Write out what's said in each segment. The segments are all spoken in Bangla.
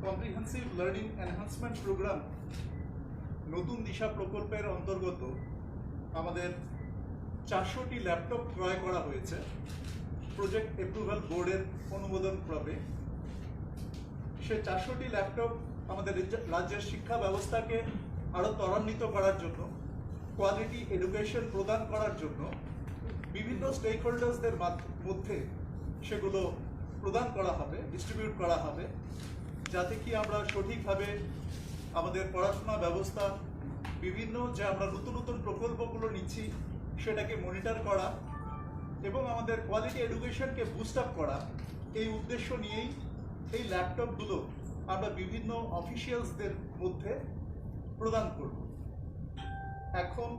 কম্প্রিহেন্সিভ লার্নিং এনহান্সমেন্ট প্রোগ্রাম নতুন দিশা প্রকল্পের অন্তর্গত আমাদের 400টি ল্যাপটপ ক্রয় করা হয়েছে প্রজেক্ট অ্যাপ্রুভাল বোর্ডের অনুমোদন ক্রমে। সে 400টি ল্যাপটপ আমাদের রাজ্যের শিক্ষা ব্যবস্থাকে আরও ত্বরান্বিত করার জন্য, কোয়ালিটি এডুকেশন প্রদান করার জন্য বিভিন্ন স্টেক হোল্ডার্সদের মধ্যে সেগুলো প্রদান করা হবে, ডিস্ট্রিবিউট করা হবে, যাতে কি আমরা সঠিকভাবে আমাদের পড়াশোনা ব্যবস্থা বিভিন্ন যে আমরা নতুন নতুন প্রকল্পগুলো নিচ্ছি সেটাকে মনিটর করা এবং আমাদের কোয়ালিটি এডুকেশনকে বুস্ট আপ করা, এই উদ্দেশ্য নিয়েই এই ল্যাপটপগুলো আমরা বিভিন্ন অফিসিয়ালসদের মধ্যে প্রদান করব। এখন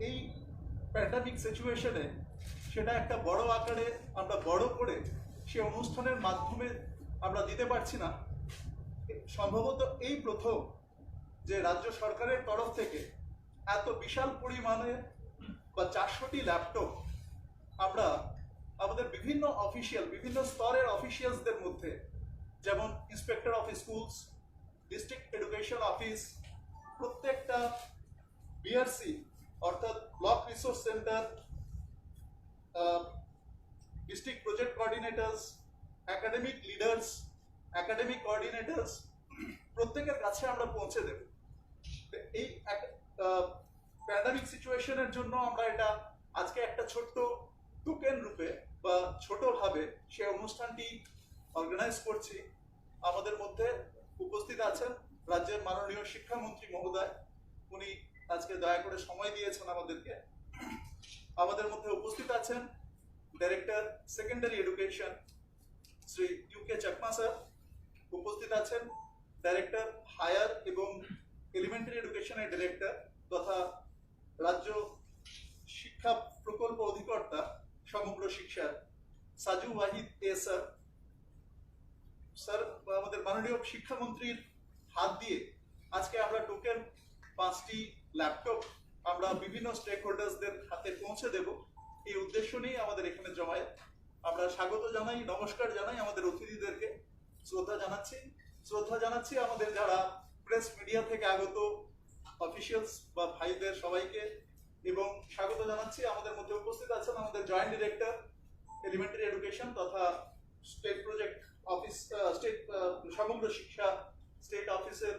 এই প্যান্ডামিক সিচুয়েশনে সেটা একটা বড় আকারে আমরা বড় করে সে অনুষ্ঠানের মাধ্যমে আমরা দিতে পারছি না। সম্ভবত এই প্রথম যে রাজ্য সরকারের তরফ থেকে এত বিশাল পরিমাণে বা 400টি ল্যাপটপ আমরা আমাদের বিভিন্ন অফিসিয়াল, বিভিন্ন স্তরের অফিসিয়ালসদের মধ্যে, যেমন inspector of schools, district education office, প্রত্যেকটা বিআরসি অর্থাৎ block resource centre, district project কোঅর্ডিনেটরস, academic leaders, academic কোঅর্ডিনেটরস, প্রত্যেকের কাছে আমরা পৌঁছে দেব। এই প্যান্ডামিক সিচুয়েশনের জন্য আমরা এটা আজকে একটা ছোট্ট টোকেন রূপে বা ছোটভাবে সে অনুষ্ঠানটি অর্গানাইজ করছি। আমাদের মধ্যে উপস্থিত আছেন রাজ্যের মাননীয় শিক্ষামন্ত্রী মহোদয়, উনি আজকে দয়া করে সময় দিয়েছেন আমাদেরকে। আমাদের মধ্যে উপস্থিত আছেন director secondary education Shri UK Chakma sir, উপস্থিত আছেন ডাইরেক্টর হায়ার এবং এলিমেন্টারি এডুকেশনের ডিরেক্টর তথা রাজ্য শিক্ষা প্রকল্প অধিকর্তা সমগ্র শিক্ষা সাজু ওয়াহিদ স্যার। স্যার, আমাদের মাননীয় শিক্ষামন্ত্রীর হাত দিয়ে আজকে আমরা টোকেন 5টি ল্যাপটপ আমরা বিভিন্ন স্টেক হোল্ডার্সদের হাতে পৌঁছে দেব। এই উদ্দেশ্য নিয়ে আমাদের এখানে জমায়েত। আমরা স্বাগত জানাই, নমস্কার জানাই আমাদের অতিথিদেরকে, শ্রদ্ধা জানাচ্ছি আমাদের যারা প্রেস মিডিয়া থেকে আগত অফিসিয়ালস বা ভাইদের সবাইকে, এবং স্বাগত জানাচ্ছি আমাদের মধ্যে উপস্থিত আছেন আমাদের জয়েন্ট ডিরেক্টর এলিমেন্টারি এডুকেশন তথা স্টেট প্রজেক্ট অফিস, স্টেট সমগ্র শিক্ষা স্টেট অফিসের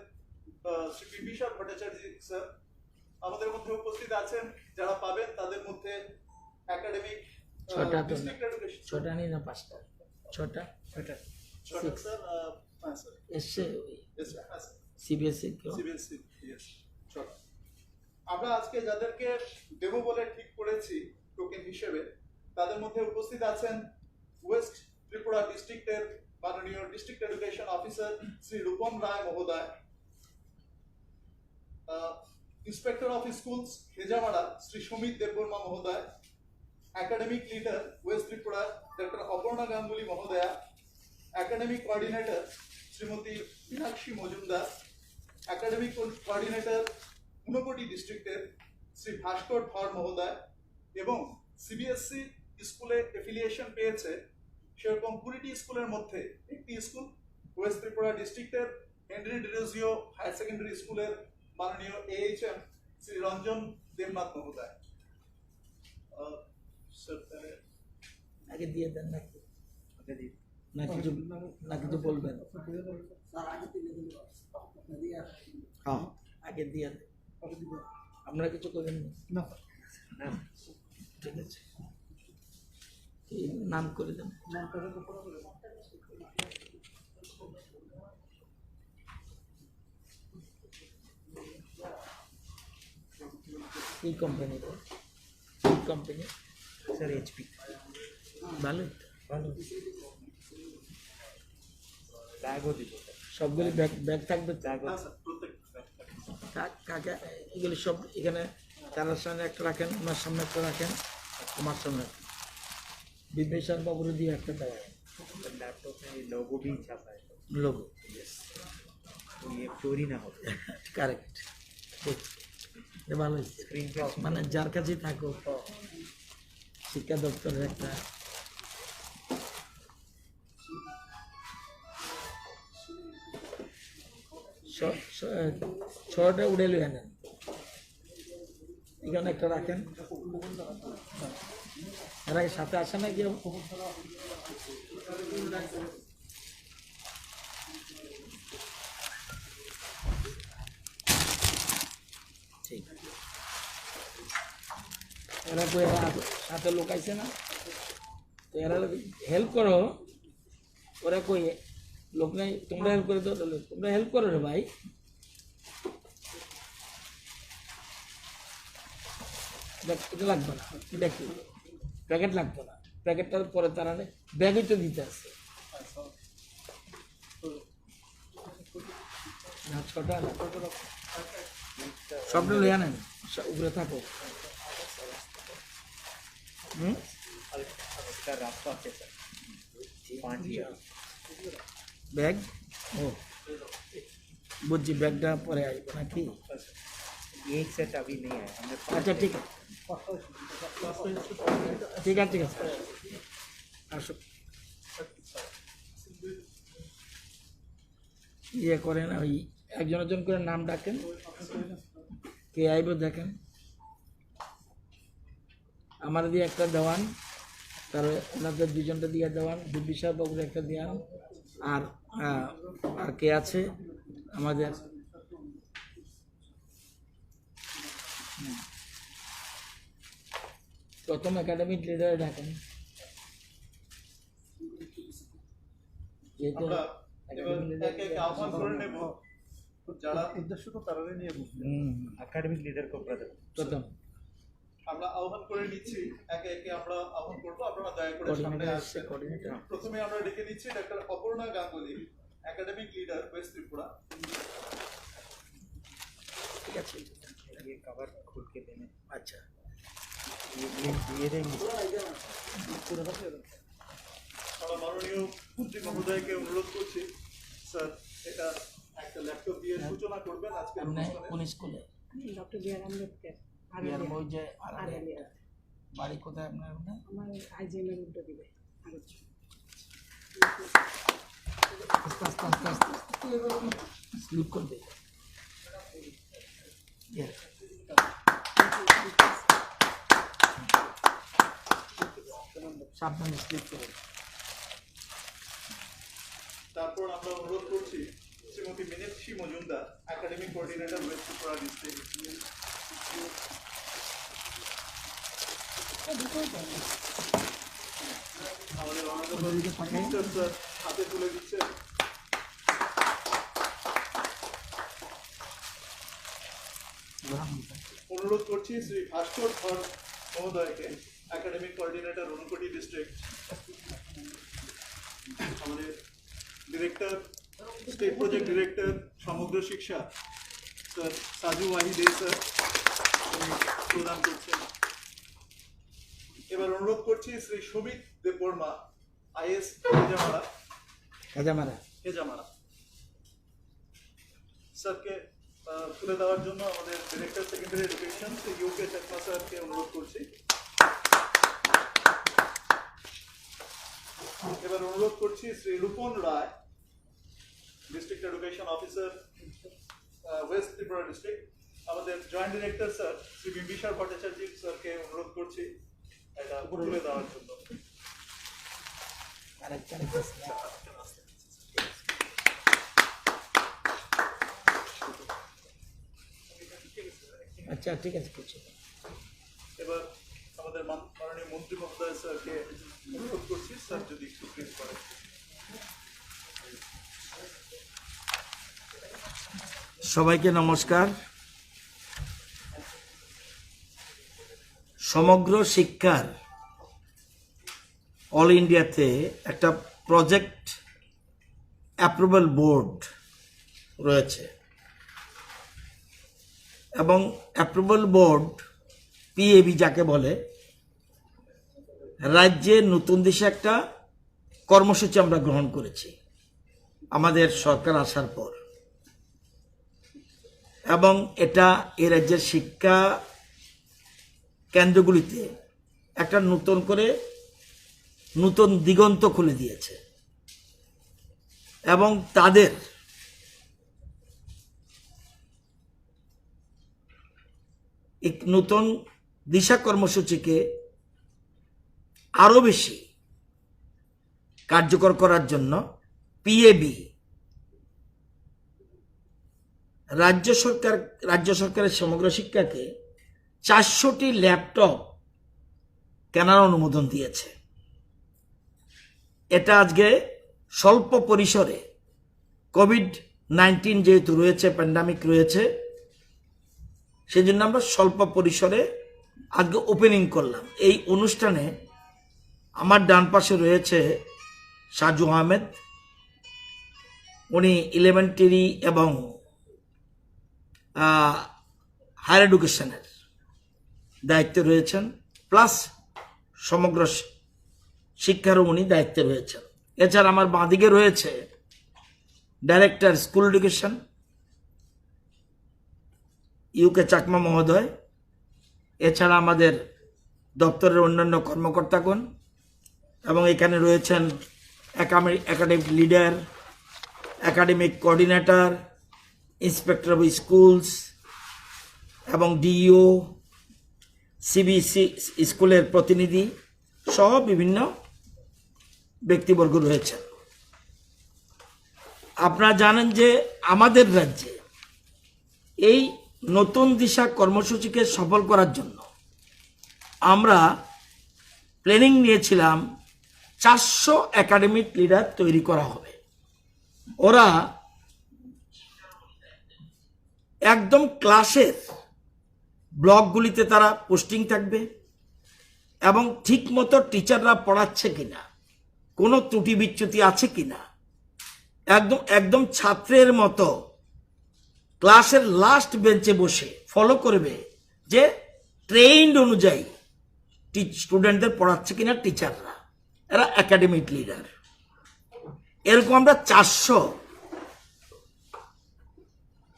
শ্রী বিভীষণ ভট্টাচার্য স্যার। আমাদের মধ্যে উপস্থিত আছেন যারা পাবেন তাদের মধ্যে একাডেমিক ডিস্ট্রিক্ট এডুকেশন, ছটা নেই না পাঁচটা, ছটা স্যার এসছে সিবিএসসি। আমরা আজকে যাদেরকে দেব বলে ঠিক করেছি টোকেন হিসেবে, তাদের মধ্যে উপস্থিত আছেন ওয়েস্ট ত্রিপুরা ডিস্ট্রিক্টের মাননীয় district education officer Shri Rupam Roy মহোদয়, inspector of schools Hezamara Shri Sumit Debbarma মহোদয়, academic leader west Tripura doctor Aparna Ganguly মহোদয়া, academic coordinator Shrimati Meenakshi Majumdar, academic coordinator Unakoti ডিস্ট্রিক্টের শ্রী ভাস্কর ধর মহোদয়, এবং সিবিএসসি স্কুলে এফিলিয়েশন পেয়েছে সেরকম 20টি স্কুলের মধ্যে একটি স্কুল ওয়েস্ট ত্রিপুরা ডিস্ট্রিক্টের হেনরি ডিরোজিও হায়ার সেকেন্ডারি স্কুলের মাননীয় AHM শ্রী রঞ্জন দেবনাথ মহোদয়। আগে দিয়ে দেন নাকি না কিছু বলবেন? হ্যাঁ, আগে দিয়ে দেন, আপনারা কিছু করবেন না? ঠিক আছে, নাম করে দেন। কি কোম্পানি? Sir HP। ভালো ব্যাগও দিব, সবগুলি ব্যাগ থাকবে। কাকে এগুলি সব এখানে চারার সামনে একটা রাখেন, ওনার সামনে একটা রাখেন, আমার সামনে বিভীষণ বাবুর দিয়ে একটা দেওয়া। ল্যাপটপে লোগো भी छापा है, लोगो तो ये चोरी ना हो। करेक्ट, ठीक, ये ভালো স্ক্রিন মানে যার কাছে থাকো শিক্ষা দপ্তরের একটা ছটা উড়ে লইয়া নেন, এখানে একটা রাখেন। এর আগে সাথে আসে না কেউ? ঠিক, এরা তো এরা সাথে লোক আইছে না, তো এরা হেল্প করো, ওরা কই লোক নাই, তোমরা হেল্প করে দাও, তাহলে তোমরা হেল্প করো রে ভাই। এটা লাগবে না, এটা কি প্যাকেট লাগবে না, প্যাকেটটার পরে তারা ব্যাগই তো দিতে আসছে। ছটা সবটা লইয়া নেন, উপরে থাকো। ব্যাগ, ও বুঝছি, ব্যাগটা পরে আসবে নাকি? एक सेट अभी नहीं है हमने আচ্ছা ঠিক আছে, ঠিক আছে, ঠিক আছে, আসো। ইয়ে করেন, ওই একজন একজন করে নাম ডাকেন, কে আইব দেখেন। আমার দিয়ে একটা দেওয়ান, তারপরে ওনাদের দুজনটা দিয়ে দেওয়ান, বিশাল বাবুর একটা দেওয়ান, আর আর কে আছে আমাদের? প্রথম একাডেমিক লিডারে ডাকেন, যেহেতু আমরা এবার একে একে আহ্বান করে নেব যারা उद्देश्य को ताराने नहीं है एकेडमिक लीडर को প্রথম আমরা আহ্বান করে নিচ্ছি, একে একে আমরা আহ্বান করবো, আপনারা দয়া করে সামনে কোঅর্ডিনেটর আসছে, আসবেন। কোঅর্ডিনেটর। প্রথমে আমরা ডেকে নিচ্ছি doctor Aparna Ganguly, academic leader west Tripura. ঠিক আছে, ये कवर खोल के देने আচ্ছা। ये देंगे আমরা মাননীয় মন্ত্রী মহোদয়কে অনুরোধ করছি, স্যার এটা একটা ল্যাপটপ দিয়ে সূচনা করবেন আজকে আপনি অনুষ্ঠানে। কোন স্কুলে? ডক্টর বি আর আম্বেদকর বিয়ার বই যে আর আড়ালিয়া। বাড়ি কোথায় আপনার? আমার আইজিএম এর উল্টো দিবে আস্তে আস্তে আস্তে আস্তে স্লিপ করবে। সাবধানে স্লিপ করে। তারপর আমরা অনুরোধ করছি Shrimati Meenakshi Majumdar, academic coordinator West Tripura district. আমাদের অনারেবল মিনিস্টার স্যার হাতে তুলে দিচ্ছেন। অনুরোধ করছি শ্রী ভাস্কর ধর মহোদয়কে, একাডেমিক কোঅর্ডিনেটর ঊনকোটি ডিস্ট্রিক্ট। আমাদের ডিরেক্টর, স্টেট প্রজেক্ট ডিরেক্টর সমগ্র শিক্ষা স্যার সাজু ওয়াহিদে স্যার প্রদান করছেন। এবার অনুরোধ করছি শ্রী সুমিত দেববর্মা, আইএস হেজামারা হেজামারা স্যারকে তুলে দেওয়ার জন্য আমাদের director secondary education Shri UK Chakma স্যারকে অনুরোধ করছি। এবার অনুরোধ করছি Shri Rupan Roy, district education officer west Tripura district. আমাদের joint director sir Shri Bimbisar Bhattacharya স্যারকে অনুরোধ করছি এটা তুলে দেওয়ার জন্য। আচ্ছা ঠিক আছে, কিছু এবার আমাদের মাননীয় মন্ত্রী মহোদয় স্যারকে অনুরোধ করছি, স্যার যদি একটু প্লিজ করেন। সবাইকে নমস্কার। সমগ্র শিক্ষার অল ইন্ডিয়াতে একটা প্রজেক্ট অ্যাপ্রুভাল বোর্ড রয়েছে এবং অ্যাপ্রুভাল বোর্ড পিএবি যাকে বলে, রাজ্যে নতুন দেশে একটা কর্মসূচি আমরা গ্রহণ করেছি আমাদের সরকার আসার পর, এবং এটা এই রাজ্যের শিক্ষা কেন্দ্রগুলিতে একটা নতুন দিগন্ত খুলে দিয়েছে এবং তাদের এই নতুন দিশা কর্মসূচিকে আরো বেশি কার্যকর করার জন্য পিএবি রাজ্য সরকারের সমগ্র শিক্ষাকে 400টি ল্যাপটপ কেনার অনুমোদন দিয়েছে। এটা আজকে স্বল্প পরিসরে কোভিড-19 যেহেতু রয়েছে, প্যান্ডামিক রয়েছে, সেই জন্য আমরা স্বল্প পরিসরে আজকে ওপেনিং করলাম। এই অনুষ্ঠানে আমার ডান পাশে রয়েছে সাজু আহমেদ, উনি এলিমেন্টারি এবং হায়ার এডুকেশনের দায়িত্বে রয়েছেন, প্লাস সমগ্র শিক্ষারও উনি দায়িত্বে রয়েছেন। এছাড়া আমার বাঁদিকে রয়েছে director school education UK Chakma মহোদয়। এছাড়া আমাদের দপ্তরের অন্যান্য কর্মকর্তাগণ, এবং এখানে রয়েছেন academic leader, academic coordinator, inspector of schools এবং ডিইও, সিবিএসই স্কুলের প্রতিনিধি সহ বিভিন্ন ব্যক্তিবর্গ রয়েছেন। আপনারা জানেন যে আমাদের রাজ্যে এই নতুন দিশা কর্মসূচিকে সফল করার জন্য আমরা প্ল্যানিং নিয়েছিলাম 400 একাডেমিক লিডার তৈরি করা হবে। ওরা একদম ক্লাসের ব্লকগুলিতে তারা পোস্টিং থাকবে এবং ঠিকমতো টিচাররা পড়াচ্ছে কিনা, কোনো ত্রুটি বিচ্যুতি আছে কিনা, একদম ছাত্রের মতো ক্লাসের লাস্ট বেঞ্চে বসে ফলো করবে যে ট্রেন্ড অনুযায়ী স্টুডেন্টদের পড়াচ্ছে কিনা টিচাররা। এরা একাডেমিক লিডার। এরকম আমরা 400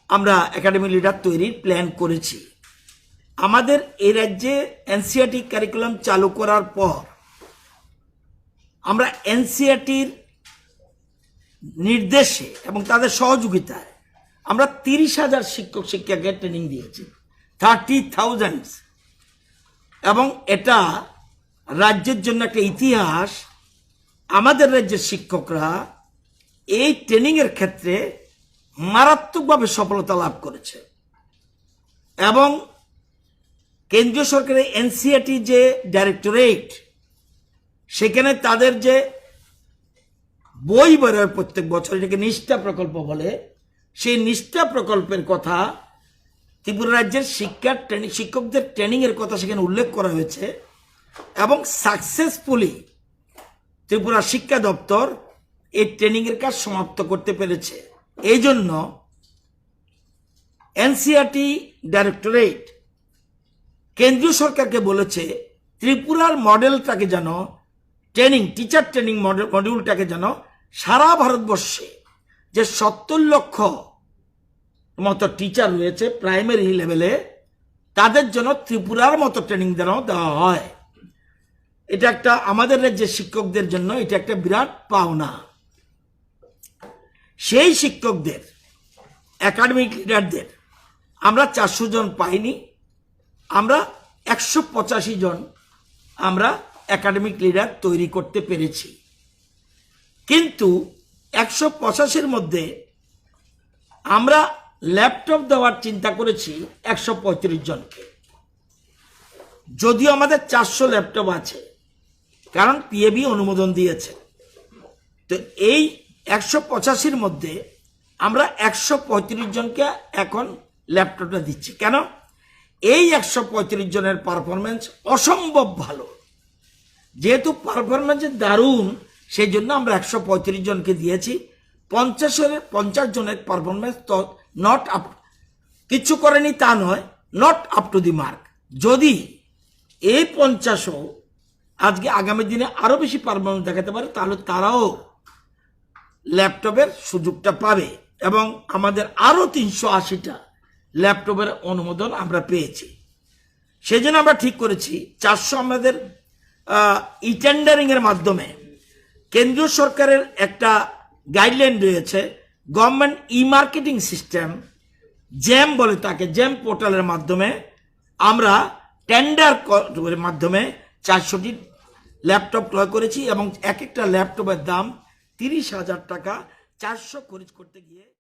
আমরা একাডেমিক লিডার তৈরির প্ল্যান করেছি। আমাদের এই রাজ্যে এনসিইআরটি কারিকুলাম চালু করার পর আমরা এনসিইআরটির নির্দেশে এবং তাদের সহযোগিতায় আমরা 30,000 শিক্ষক শিক্ষাকে ট্রেনিং দিয়েছি, 30,000। এবং এটা রাজ্যের জন্য একটা ইতিহাস। আমাদের রাজ্যের শিক্ষকরা এই ট্রেনিংয়ের ক্ষেত্রে মারাত্মকভাবে সফলতা লাভ করেছে। এবং কেন্দ্রীয় সরকারের এনসিইআরটি যে ডাইরেক্টরেট, সেখানে তাদের যে বই বেরোয় প্রত্যেক বছর, এটাকে নিষ্ঠা প্রকল্প বলে, সেই নিষ্ঠা প্রকল্পের কথা, ত্রিপুরা রাজ্যের শিক্ষকদের ট্রেনিংয়ের কথা সেখানে উল্লেখ করা হয়েছে। এবং সাকসেসফুলি ত্রিপুরা শিক্ষা দপ্তর এই ট্রেনিংয়ের কাজ সমাপ্ত করতে পেরেছে। এই জন্য এনসিইআরটি ডাইরেক্টরেট কেন্দ্রীয় সরকারকে বলেছে ত্রিপুরার মডেলটাকে যেন টিচার ট্রেনিং মডিউলটাকে যেন সারা ভারতবর্ষে যে 70 লক্ষ মতো টিচার রয়েছে প্রাইমারি লেভেলে, তাদের জন্য ত্রিপুরার মতো ট্রেনিং যেন দেওয়া হয়। এটা একটা আমাদের রাজ্যের শিক্ষকদের জন্য এটা একটা বিরাট পাওনা। সেই শিক্ষকদের একাডেমিক লিডারদের আমরা 400 জন পাইনি, আমরা 185 জন আমরা একাডেমিক লিডার তৈরি করতে পেরেছি। কিন্তু 185-র মধ্যে আমরা ল্যাপটপ দেওয়ার চিন্তা করেছি 135 জনকে, যদিও আমাদের 400 ল্যাপটপ আছে, কারণ পিএবি অনুমোদন দিয়েছে। তো এই 185-র মধ্যে আমরা 135 জনকে এখন ল্যাপটপটা দিচ্ছি। কেন? এই 135 জনের পারফরমেন্স অসম্ভব ভালো। যেহেতু পারফরমেন্স দারুণ, সেই জন্য আমরা 135 জনকে দিয়েছি। 50 জনের পারফরমেন্স তো নট আপ, কিছু করেনি তা নয়, not up to the mark. যদি এই 50ও আজকে আগামী দিনে আরো বেশি পারফরমেন্স দেখাতে পারে, তাহলে তারাও ল্যাপটপের সুযোগটা পাবে। এবং আমাদের আরো 380টা ল্যাপটপের অনুমোদন আমরা পেয়েছি। সেই জন্য আমরা ঠিক করেছি 400 আমাদের ই টেন্ডারিং এর মাধ্যমে, কেন্দ্রীয় সরকারের একটা গাইডলাইন রয়েছে, গভর্নমেন্ট ই মার্কেটিং সিস্টেম, জ্যাম বলে তাকে, জ্যাম পোর্টালের মাধ্যমে আমরা টেন্ডার মাধ্যমে 400টি ল্যাপটপ ক্রয় করেছি এবং এক একটা ল্যাপটপের দাম 30,000 টাকা। 400 খরিদ করতে গিয়ে